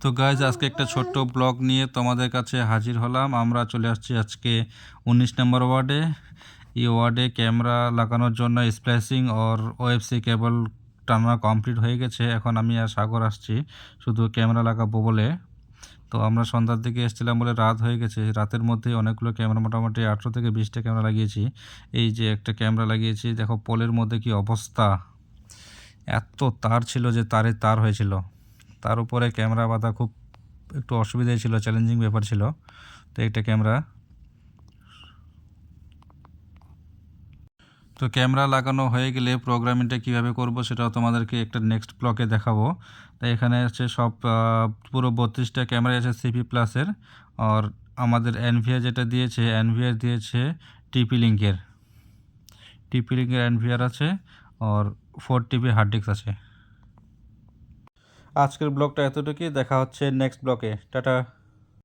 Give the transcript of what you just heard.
তো গাইজ আজকে একটা ছোট্ট ব্লগ নিয়ে তোমাদের কাছে হাজির হলাম। আমরা চলে আসছি আজকে 19 নম্বর ওয়ার্ডে। এই ওয়ার্ডে ক্যামেরা লাগানোর জন্য স্প্লাইসিং ওর ওএফসি কেবল টানা কমপ্লিট হয়ে গেছে। এখন আমি আর সাগর আসছি শুধু ক্যামেরা লাগাবো বলে। তো আমরা সন্ধ্যার দিকে এসেছিলাম বলে রাত হয়ে গেছে। রাতের মধ্যেই অনেকগুলো ক্যামেরা, মোটামুটি 18 থেকে 20টা ক্যামেরা লাগিয়েছি। এই যে একটা ক্যামেরা লাগিয়েছি, দেখো পোলের মধ্যে কি অবস্থা। এত তার ছিল যে তারে তার হয়েছিল। তার উপরে ক্যামেরা বাঁধা খুব একটু অসুবিধাই ছিল, চ্যালেঞ্জিং ব্যাপার ছিল। তো একটা ক্যামেরা, তো ক্যামেরা লাগানো হয়ে গেলে প্রোগ্রামিংটা কীভাবে করব সেটাও তোমাদেরকে একটা নেক্সট ব্লকে দেখাবো। তাই এখানে আছে সব পুরো 32টা ক্যামেরা আছে সিপি প্লাসের। আর আমাদের এনভিআর যেটা দিয়েছে, এনভিআর দিয়েছে টিপি লিঙ্কের এনভিআর আছে। আর 4 TB হার্ড ডিস্ক আছে। আজকের ব্লগটা এতটুকুই, দেখা হচ্ছে নেক্সট ব্লকে। টাটা।